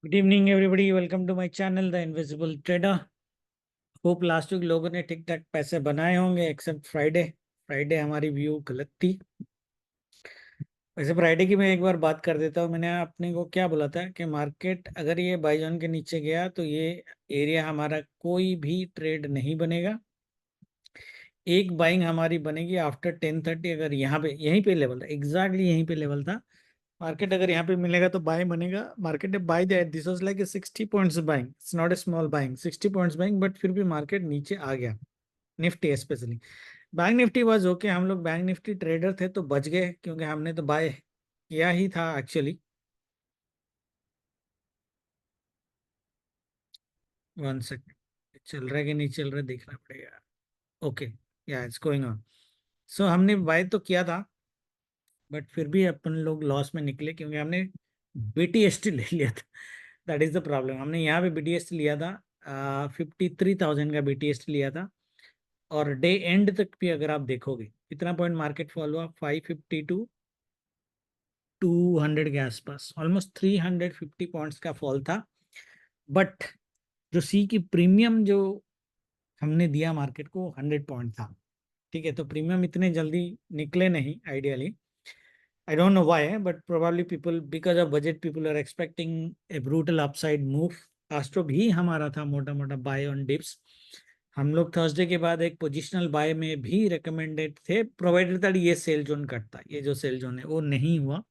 Good evening everybody, welcome to my channel the invisible trader. Hope last week लोगों ने ठीक ठाक पैसे बनाए होंगे एक्सेप्ट फ्राइडे। फ्राइडे हमारी व्यू गलत थी। वैसे फ्राइडे की मैं एक बार बात कर देता हूँ। मैंने अपने को क्या बोला था कि मार्केट अगर ये बाईजोन के नीचे गया तो ये एरिया हमारा कोई भी ट्रेड नहीं बनेगा। एक बाइंग हमारी बनेगी आफ्टर 10:30। अगर यहाँ पे यहीं पे लेवल था, एग्जैक्टली यहीं पे लेवल था। मार्केट अगर यहाँ पे मिलेगा तो बाय बनेगा। मार्केट ने बाय दिया, this was like 60 points buying, it's not a small buying, 60 points buying, but फिर भी मार्केट नीचे आ गया। Nifty specially, bank Nifty was okay. हम लोग बैंक निफ्टी ट्रेडर थे तो बच गए क्योंकि हमने तो बाय किया ही था एक्चुअली। वन सेकंड, चल रहा है कि नहीं चल रहा है देखना पड़ेगा। ओके, या इट्स गोइंग ऑन। सो हमने बाय तो किया था, बट फिर भी अपन लोग लॉस में निकले क्योंकि हमने बीटीएसटी ले लिया था। That is the problem. हमने यहाँ पे बीटीएसटी लिया था, 53,000 का बीटीएसटी लिया था। और डे एंड तक भी अगर आप देखोगे कितना पॉइंट मार्केट फॉल हुआ, 552 200 के आसपास, ऑलमोस्ट 350 पॉइंट्स का फॉल था। बट जो सी की प्रीमियम जो हमने दिया मार्केट को 100 पॉइंट था। ठीक है, तो प्रीमियम इतने जल्दी निकले नहीं ideally. I don't know why, but probably people, because of budget, people are expecting a brutal upside move. Astro भी हमारा था मोटा मोटा बाय ऑन डिप्स। हम लोग थर्सडे के बाद एक पोजिशनल बाय में भी रिकमेंडेड थे, प्रोवाइडेड दैट ये सेल जोन कटता। ये जो सेल जोन है वो नहीं हुआ,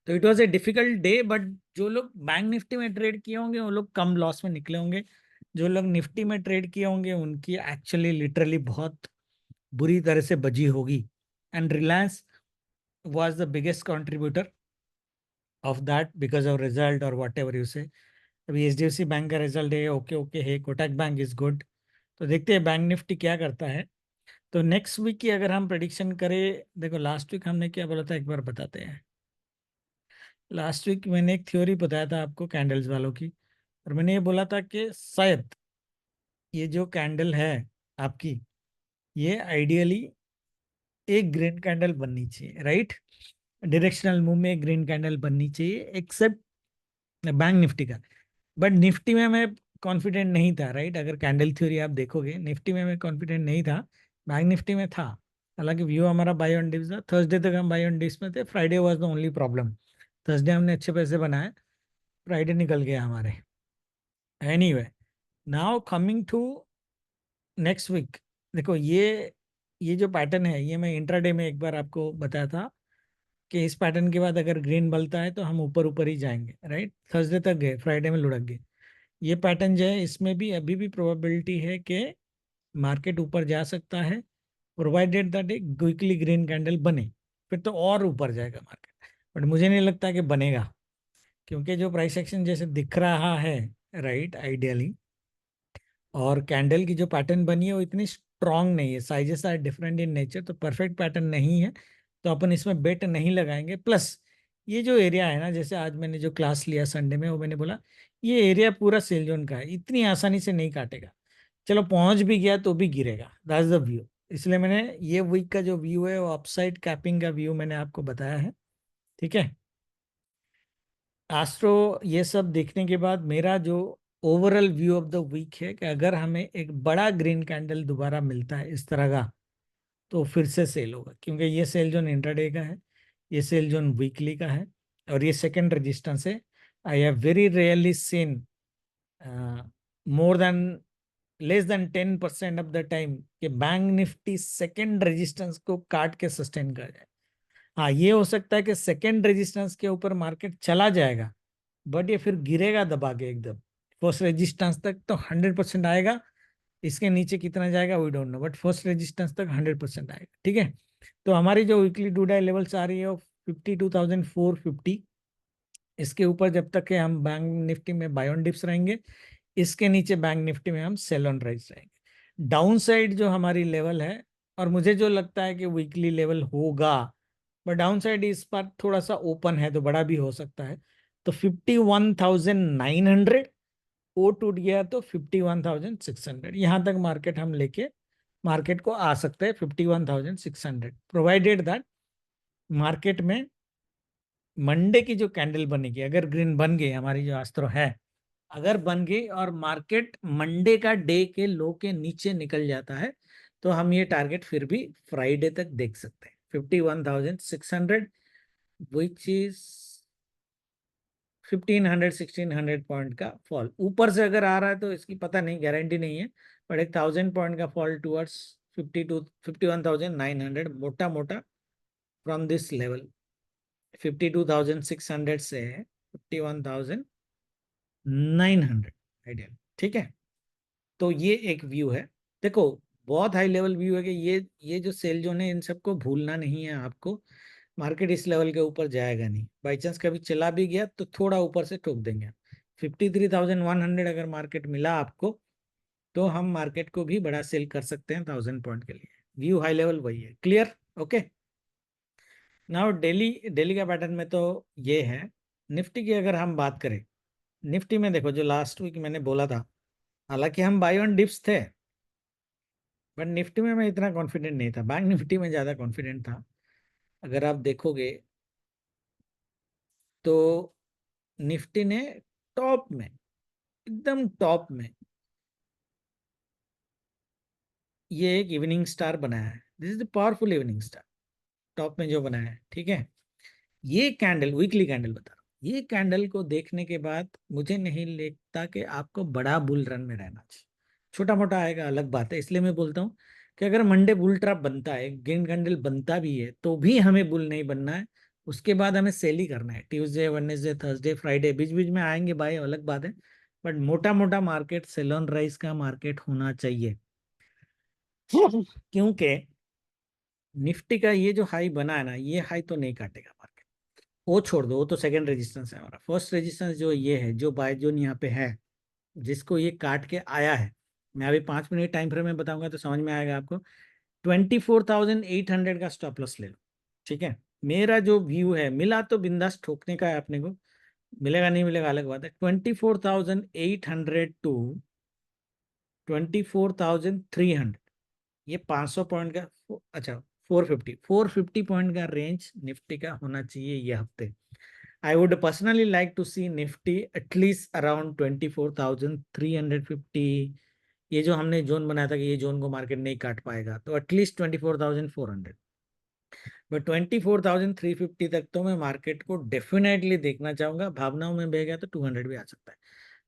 तो it was a difficult day. But जो लोग बैंक निफ्टी में ट्रेड किए होंगे वो लोग कम लॉस में निकले होंगे। जो लोग निफ्टी में ट्रेड किए होंगे उनकी एक्चुअली लिटरली बहुत बुरी तरह से बजी होगी। And Reliance was the biggest contributor of that because of result or whatever you say. अभी एचडीएफसी बैंक का रिजल्ट है, ओके ओके है, कोटक बैंक इज गुड। तो देखते हैं बैंक निफ्टी क्या करता है। तो नेक्स्ट वीक की अगर हम प्रेडिक्शन करें, देखो लास्ट वीक हमने क्या बोला था एक बार बताते हैं। लास्ट वीक मैंने एक थ्योरी बताया था आपको कैंडल्स वालों की, और मैंने ये बोला था कि शायद ये जो कैंडल है आपकी, ये आइडियली एक ग्रीन कैंडल बननी चाहिए, राइट। डायरेक्शनल मूव में एक ग्रीन कैंडल बननी चाहिए, एक्सेप्ट बैंक निफ्टी का। बट निफ्टी में मैं कॉन्फिडेंट नहीं था, राइट। अगर कैंडल थ्योरी आप देखोगे, निफ्टी में मैं कॉन्फिडेंट नहीं था, बैंक निफ्टी में था। हालांकि व्यू हमारा बाय ऑन डिप्स था, थर्सडे तक हम बाय ऑन डिप्स में थे, Friday was the only problem. Thursday हमने अच्छे पैसे बनाए, फ्राइडे निकल गया हमारे। Anyway, now coming to next week. देखो ये जो पैटर्न है, ये मैं इंट्राडे में एक बार आपको बताया था कि इस पैटर्न के बाद अगर ग्रीन बलता है तो हम ऊपर ऊपर ही जाएंगे, राइट। थर्सडे तक गए, फ्राइडे में लुढ़क गए। ये पैटर्न जो है इसमें भी अभी भी प्रोबेबिलिटी है कि मार्केट ऊपर जा सकता है, प्रोवाइडेड दैट एक क्विकली ग्रीन कैंडल बने, फिर तो और ऊपर जाएगा मार्केट। बट मुझे नहीं लगता कि बनेगा, क्योंकि जो प्राइस एक्शन जैसे दिख रहा है, राइट, आइडियली, और कैंडल की जो पैटर्न बनी है वो इतनी स्ट्रांग नहीं है, sizes are different in nature, तो परफेक्ट पैटर्न नहीं है। तो अपन इसमें बेट नहीं लगाएंगे। प्लस ये जो एरिया है ना, जैसे आज मैंने जो क्लास लिया संडे में, वो मैंने बोला ये एरिया पूरा सेल जोन का है, इतनी आसानी से नहीं काटेगा। चलो पहुंच भी गया तो भी गिरेगा, दैट्स द व्यू। इसलिए मैंने ये वीक का जो व्यू है वो अपसाइड कैपिंग का व्यू मैंने आपको बताया है। ठीक है, एस्ट्रो ये सब देखने के बाद मेरा जो overall view of the week है कि अगर हमें एक बड़ा ग्रीन कैंडल दोबारा मिलता है इस तरह का, तो फिर से सेल होगा, क्योंकि ये सेल जोन इंट्राडे का है, ये सेल जोन वीकली का है, और ये सेकंड रेजिस्टेंस है। I have very rarely seen more than less than 10% of the time कि बैंक निफ्टी सेकंड रेजिस्टेंस को काट के सस्टेन कर जाए। हाँ, ये हो सकता है कि सेकंड रेजिस्टेंस के ऊपर मार्केट चला जाएगा, बट ये फिर गिरेगा दबा के एकदम। फर्स्ट रेजिस्टेंस तक तो 100% आएगा, इसके नीचे कितना जाएगा we don't know, but first resistance तक 100% आएगा। ठीक है, तो हमारी जो वीकली डू डाई लेवल्स आ रही है वो 52,450। इसके ऊपर जब तक है हम बैंक निफ्टी में बाय ऑन डिप्स रहेंगे, इसके नीचे बैंक निफ्टी में हम सेल ऑन राइज रहेंगे। डाउन साइड जो हमारी लेवल है, और मुझे जो लगता है कि वीकली लेवल होगा, बट डाउन साइड इस पर थोड़ा सा ओपन है तो बड़ा भी हो सकता है। तो 51,900, वो टूट गया तो 51,600, यहाँ तक मार्केट हम लेके मार्केट को आ सकते हैं 51,600, प्रोवाइडेड दैट मार्केट में मंडे की जो कैंडल बनेगी, अगर ग्रीन बन गई हमारी जो अस्त्र है, अगर बन गई और मार्केट मंडे का डे के लो के नीचे निकल जाता है, तो हम ये टारगेट फिर भी फ्राइडे तक देख सकते हैं, 51,600, विच इज 1,500 1600 पॉइंट का फॉल। ऊपर से अगर आ रहा है तो इसकी पता नहीं, गारंटी नहीं है, बट एक 1,000 पॉइंट का फॉल टूवर्ड्स 51,900 मोटा मोटा फ्रॉम दिस लेवल, 52,600 से है 51,900 आइडियल। ठीक है, तो ये एक व्यू है। देखो, बहुत हाई लेवल व्यू है कि ये जो सेल जोन है इन सबको भूलना नहीं है आपको। मार्केट इस लेवल के ऊपर जाएगा नहीं, बाई चांस कभी चला भी गया तो थोड़ा ऊपर से ठोक देंगे। 53,100 अगर मार्केट मिला आपको, तो हम मार्केट को भी बड़ा सेल कर सकते हैं 1,000 पॉइंट के लिए। व्यू हाई लेवल वही है, clear? Okay. Now daily, daily का पैटर्न में तो ये है। निफ्टी की अगर हम बात करें, निफ्टी में देखो जो लास्ट वीक मैंने बोला था, हालांकि हम बाय ऑन डिप्स थे, बट निफ्टी में मैं इतना कॉन्फिडेंट नहीं था, बैंक निफ्टी में ज़्यादा कॉन्फिडेंट था। अगर आप देखोगे तो निफ्टी ने टॉप में, एकदम टॉप में, ये एक इवनिंग स्टार बनाया है। This is the powerful evening star, top में जो बनाया है। ठीक है, ये कैंडल, वीकली कैंडल बता रहा हूँ, ये कैंडल को देखने के बाद मुझे नहीं लगता कि आपको बड़ा बुल रन में रहना चाहिए। छोटा मोटा आएगा अलग बात है, इसलिए मैं बोलता हूँ कि अगर मंडे बुल ट्रैप बनता है, ग्रीन कैंडल बनता भी है, तो भी हमें बुल नहीं बनना है। उसके बाद हमें सेल ही करना है। ट्यूसडे, वेडनेसडे, थर्सडे, फ्राइडे बीच बीच में आएंगे बाय, अलग बात है, बट मोटा मोटा मार्केट सेल ऑन राइज का मार्केट होना चाहिए। क्योंकि निफ्टी का ये जो हाई बना है ना, ये हाई तो नहीं काटेगा मार्केट, वो छोड़ दो, वो तो सेकंड रेजिस्टेंस है हमारा। फर्स्ट रेजिस्टेंस जो ये है, जो बाय जोन यहाँ पे है, जिसको ये काट के आया है, मैं अभी 5 मिनट टाइम फ्रेम में बताऊंगा तो समझ में आएगा आपको। 24,800 का स्टॉप लॉस ले लो। ठीक है, मेरा जो व्यू है, मिला तो बिंदास ठोकने का है अपने को, मिलेगा नहीं मिलेगा अलग बात है। 24,800 टू 24,300, ये 500 पॉइंट का, अच्छा 450 पॉइंट का रेंज निफ्टी का होना चाहिए ये हफ्ते। I would personally like to see Nifty at least around 24,350। ये जो हमने जोन बनाया था कि ये जोन को मार्केट नहीं काट पाएगा, तो एटलीस्ट 24,400, बट 24,350 तक तो मैं मार्केट को डेफिनेटली देखना चाहूंगा। भावनाओं में बह गया तो 200 भी आ सकता है,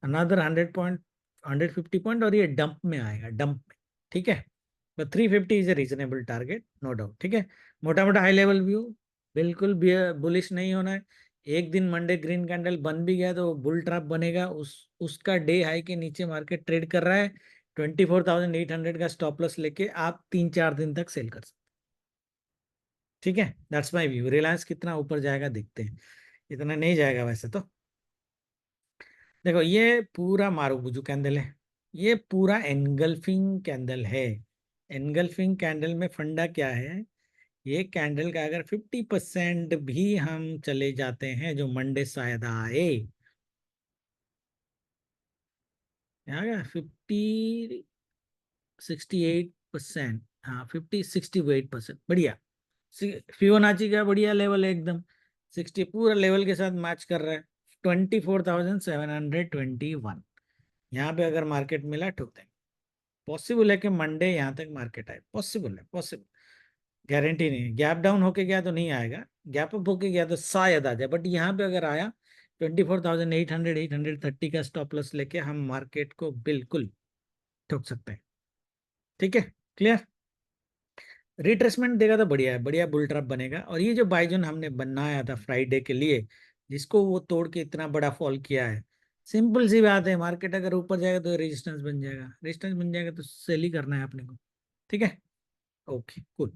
अनदर 100 पॉइंट, 150 पॉइंट, और ये डंप में आएगा, डंप में। ठीक है, but 350 is a reasonable target, no doubt. ठीक है, मोटा मोटा हाई लेवल व्यू, बिल्कुल भी बुलिश नहीं होना है। एक दिन मंडे ग्रीन कैंडल बन भी गया तो बुल ट्रैप बनेगा, उसका डे हाई के नीचे मार्केट ट्रेड कर रहा है। 24,800 का स्टॉप लॉस लेके आप 3-4 दिन तक सेल कर सकते। ठीक है, दैट्स माय व्यू। रिलायंस कितना ऊपर जाएगा देखते हैं, इतना नहीं जाएगा वैसे तो। देखो, ये पूरा मारुबुजू कैंडल है, ये पूरा एनगल्फिंग कैंडल है। एनगल्फिंग कैंडल में फंडा क्या है, ये कैंडल का अगर 50% भी हम चले जाते हैं, जो मंडे शायद आए, यहाँ गया 58%, हाँ 68%, बढ़िया। फियोनाची का बढ़िया लेवल है एकदम, 60 पूरा लेवल के साथ मैच कर रहा है। 24,721, यहाँ पे अगर मार्केट मिला ठुक देंगे। पॉसिबल है कि मंडे यहाँ तक मार्केट आए, पॉसिबल है, पॉसिबल, गारंटी नहीं है। गैप डाउन होके गया तो नहीं आएगा, गैप अप होके गया तो शायद आ जाए, बट यहाँ पे अगर आया 24,800 830 का स्टॉप लॉस लेके हम मार्केट को बिल्कुल ठोक सकते हैं। ठीक है, क्लियर? रिट्रेसमेंट देगा तो बढ़िया है, बढ़िया बुल ट्रैप बनेगा। और ये जो बाइजन हमने बनाया था फ्राइडे के लिए, जिसको वो तोड़ के इतना बड़ा फॉल किया है, सिंपल सी बात है, मार्केट अगर ऊपर जाएगा तो रेजिस्टेंस बन जाएगा, रेजिस्टेंस बन जाएगा तो सेल ही करना है अपने को। ठीक है, okay cool.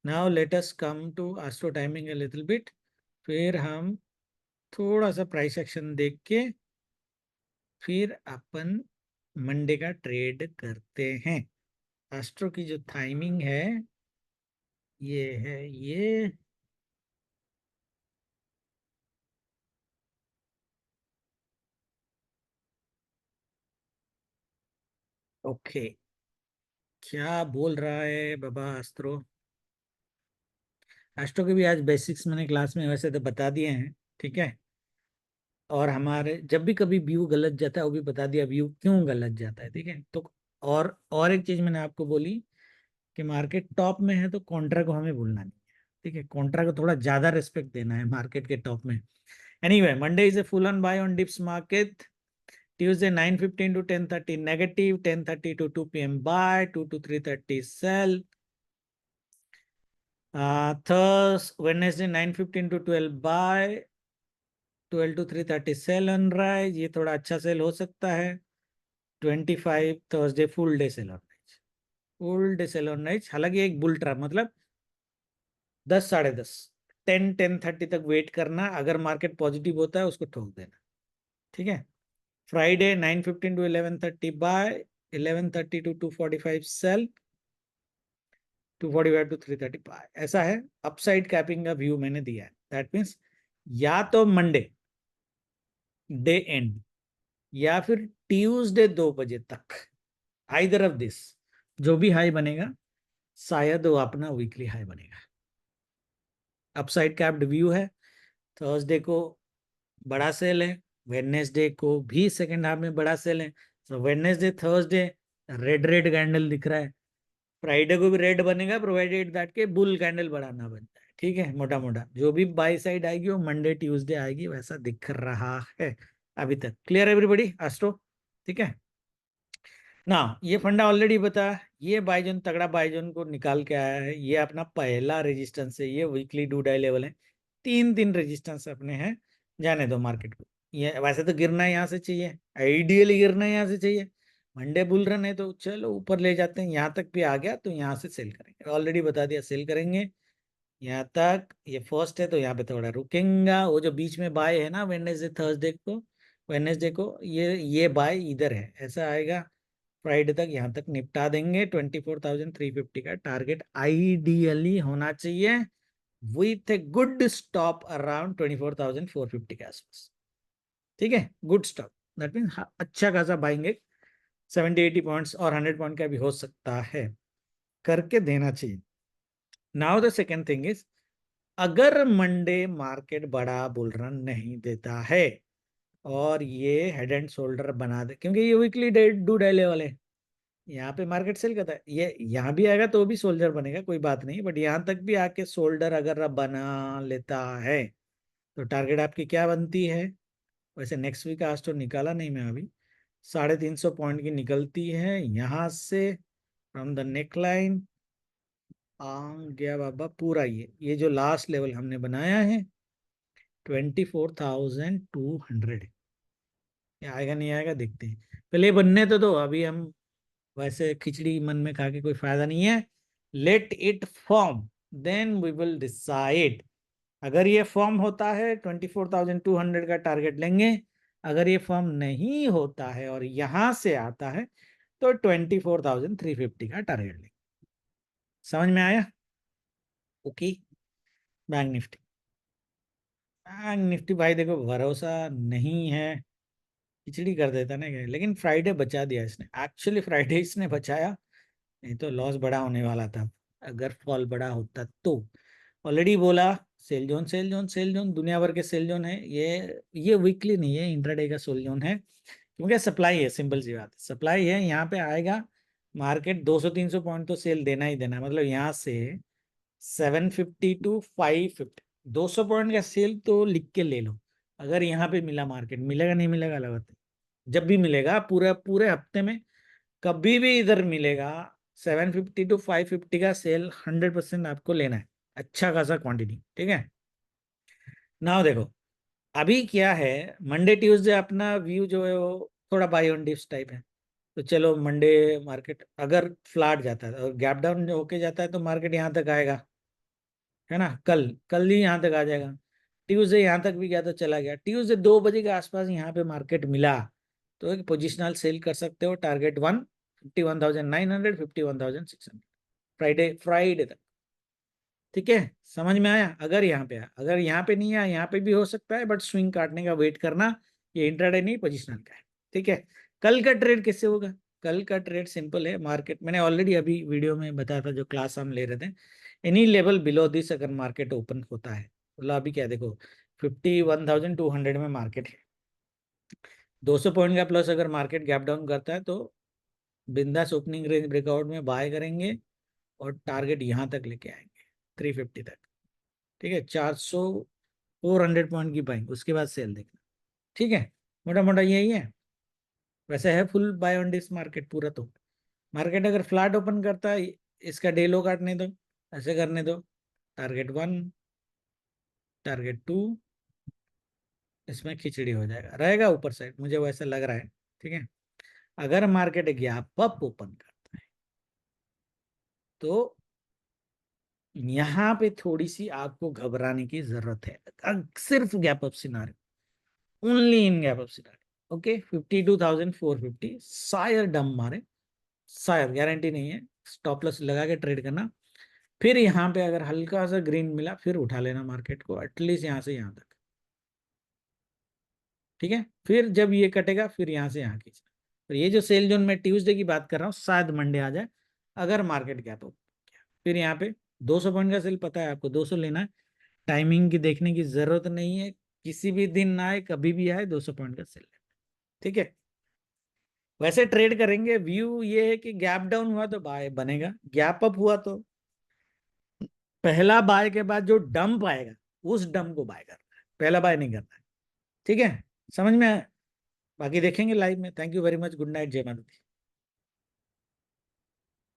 Now let us come to astro timing a little bit, फिर हम थोड़ा सा प्राइस एक्शन देख के फिर अपन मंडे का ट्रेड करते हैं। एस्ट्रो की जो टाइमिंग है, ये है ये। ओके, क्या बोल रहा है बाबा अस्त्रो? एस्ट्रो के भी आज बेसिक्स मैंने क्लास में वैसे तो बता दिए हैं, ठीक है। और हमारे जब भी कभी व्यू गलत जाता है वो भी बता दिया व्यू क्यों गलत जाता है, ठीक है। तो और एक चीज मैंने आपको बोली कि मार्केट टॉप में है तो कॉन्ट्रा को हमें भूलना नहीं है, ठीक है। कॉन्ट्रा को थोड़ा ज्यादा रिस्पेक्ट देना है मार्केट के टॉप में। Anyway, Monday is a full on buy on dips market. Tuesday 9:15 to 10:30 negative, 10:30 to 2 p.m. buy, 2 to 3:30 sell. Thursday, Wednesday 9:15 to 12 buy, 12 to 3:30 sell on rise. ये थोड़ा अच्छा सेल हो सकता है। 25 Thursday full day sell on rise, full day sell on rise. हालांकि एक bull trap मतलब 10 साढ़े 10, 10-10:30 तक वेट करना, अगर मार्केट पॉजिटिव होता है उसको ठोक देना, ठीक है। Friday 9:15 to 11:30 buy, 11:30 to 2:45 sell, 2:45 to 3:30 buy. ऐसा है, अपसाइड कैपिंग का व्यू मैंने दिया है। दैट मीन्स या तो मंडे डे एंड या फिर ट्यूसडे 2 बजे तक, आइदर ऑफ दिस, जो भी हाई बनेगा शायद वो अपना वीकली हाई बनेगा। अपसाइड कैप्ड व्यू है। थर्सडे को बड़ा सेल है, वेडनेसडे को भी सेकेंड हाफ में बड़ा सेल है। तो Wednesday Thursday red red candle दिख रहा है, फ्राइडे को भी रेड बनेगा प्रोवाइडेड दैट के बुल कैंडल बड़ा ना बन जाए, ठीक है। मोटा मोटा जो भी बाई साइड आएगी वो मंडे ट्यूसडे आएगी, वैसा दिख रहा है अभी तक। क्लियर एवरीबॉडी एस्ट्रो, ठीक है ना। ये फंडा ऑलरेडी बता, ये बाइजन तगड़ा बाइजन को निकाल के आया है, ये अपना पहला रेजिस्टेंस है, ये वीकली डू डाई लेवल है, 3 रेजिस्टेंस अपने हैं। जाने दो मार्केट को, ये वैसे तो गिरना यहाँ से चाहिए, आइडियली गिरना यहाँ से चाहिए। मंडे बुल रन है तो चलो ऊपर ले जाते हैं, यहाँ तक भी आ गया तो यहाँ से सेल करेंगे, ऑलरेडी बता दिया सेल करेंगे। यहाँ तक ये फर्स्ट है तो यहाँ पे थोड़ा रुकेंगा। वो जो बीच में बाय है ना वेडनेसडे थर्सडे को, वेडनेसडे को ये बाय इधर है, ऐसा आएगा फ्राइडे तक, यहाँ तक निपटा देंगे। 24,350 का टारगेट आइडियली होना चाहिए with a good stop around 24,450 के आसपास, ठीक है। गुड स्टॉप दैट मीन अच्छा खासा बाइंग, 70-80 पॉइंट्स और 100 पॉइंट का भी हो सकता है, करके देना चाहिए। Now the second thing is, अगर मंडे मार्केट बड़ा बुल रन नहीं देता है और ये हेड एंड शोल्डर बना दे, क्योंकि ये वीकली डू डाले वाले, यहाँ पे मार्केट सेल करता है, ये यहाँ भी आएगा तो भी सोल्जर बनेगा, कोई बात नहीं, बट यहाँ तक भी आके शोल्डर अगर बना लेता है तो टारगेट आपकी क्या बनती है। वैसे नेक्स्ट वीक आज तो निकाला नहीं मैं अभी, 350 पॉइंट की निकलती है यहाँ से फ्रॉम द नेक लाइन आ गया बाबा पूरा, ये जो लास्ट लेवल हमने बनाया है 24,200, आएगा नहीं आएगा देखते हैं, पहले बनने तो दो, अभी हम वैसे खिचड़ी मन में खा के कोई फायदा नहीं है। Let it form then we will decide. अगर ये फॉर्म होता है 24,200 का टारगेट लेंगे, अगर ये फॉर्म नहीं होता है और यहां से आता है तो 24,350 का टारगेट लेंगे। समझ में आया? Okay. Bank Nifty, bank Nifty भाई देखो भरोसा नहीं है, खिचड़ी कर देता ना क्या, लेकिन फ्राइडे बचा दिया इसने, एक्चुअली फ्राइडे इसने बचाया, नहीं तो लॉस बड़ा होने वाला था अगर फॉल बड़ा होता तो। ऑलरेडी बोला sell zone sell zone sell zone, दुनिया भर के सेल जोन है ये वीकली नहीं है, इंट्राडे का सेल जोन है, क्योंकि सप्लाई है, सिंपल सी बात है, सप्लाई है। यहाँ पे आएगा मार्केट 200-300 पॉइंट तो सेल देना ही देना, मतलब यहाँ से 750 to 550, 200 पॉइंट का सेल तो लिख के ले लो। अगर यहाँ पे मिला, मार्केट मिलेगा नहीं मिलेगा अलग बात है, जब भी मिलेगा पूरे पूरे हफ्ते में कभी भी इधर मिलेगा 750 to 550 का सेल 100% आपको लेना है, अच्छा खासा क्वांटिटी, ठीक है। नाउ देखो अभी क्या है, मंडे ट्यूसडे अपना व्यू जो है वो थोड़ा बाई ऑन डिप्स टाइप है, तो चलो मंडे मार्केट अगर फ्लैट जाता है और गैप डाउन होके जाता है तो मार्केट यहाँ तक आएगा, है ना, कल कल ही यहाँ तक आ जाएगा। ट्यूसडे यहाँ तक भी गया तो चला गया, ट्यूसडे 2 बजे के आसपास यहाँ पे मार्केट मिला तो एक पोजिशनल सेल कर सकते हो, टारगेट 51,900, 51,600 फ्राइडे फ्राइडे तक, ठीक है। समझ में आया? अगर यहाँ पे आया, अगर यहाँ पे नहीं आया, यहाँ पे भी हो सकता है, बट स्विंग काटने का वेट करना, ये इंट्राडे नहीं पोजिशनल का है, ठीक है। कल का ट्रेड कैसे होगा? कल का ट्रेड सिंपल है, मार्केट मैंने ऑलरेडी अभी वीडियो में बताया था जो क्लास हम ले रहे थे, एनी लेवल बिलो दिस अगर मार्केट ओपन होता है, मतलब अभी क्या देखो 51,200 में मार्केट है, 200 पॉइंट का प्लस अगर मार्केट गैप डाउन करता है तो बिंदास ओपनिंग रेंज ब्रेकआउट में बाय करेंगे और टारगेट यहाँ तक लेके आएंगे 350 तक। ठीक है, 400 पॉइंट की बाइंग, उसके बाद सेल देखना। ठीक है, मोटा मोटा यही है। वैसे है full buy on this market पूरा। तो मार्केट अगर फ्लैट ओपन करता है, इसका डे लो काटने दो, ऐसे करने दो, टारगेट 1, टारगेट 2, इसमें खिचड़ी हो जाएगा, रहेगा ऊपर साइड, मुझे वैसा लग रहा है। ठीक है, अगर मार्केट गैप अप ओपन करता है तो यहाँ पे थोड़ी सी आपको घबराने की जरूरत है। सिर्फ gap up scenario, only in gap up scenario. Okay, 52,450 शायद डम मारे, शायद, गारंटी नहीं है। स्टॉप लॉस लगा के ट्रेड करना, फिर यहाँ पे अगर हल्का सा ग्रीन मिला फिर उठा लेना मार्केट को, एटलीस्ट यहाँ से यहाँ तक। ठीक है, फिर जब ये कटेगा फिर यहाँ से यहाँ खींचना। तो ये जो सेल जोन में ट्यूसडे की बात कर रहा हूँ, शायद मंडे आ जाए अगर मार्केट गैप हो। फिर यहाँ पे 200 पॉइंट का सेल, पता है आपको 200 लेना है, टाइमिंग की देखने की जरूरत नहीं है, किसी भी दिन ना आए कभी भी आए 200 पॉइंट का सेल। ठीक है, वैसे ट्रेड करेंगे, व्यू ये है कि गैप डाउन हुआ तो बाय बनेगा, गैप अप हुआ तो पहला बाय के बाद जो डंप आएगा उस डंप को बाय करना है, पहला बाय नहीं करना है। ठीक है, समझ में आया? बाकी देखेंगे लाइव में। Thank you very much, good night, जय माता दी।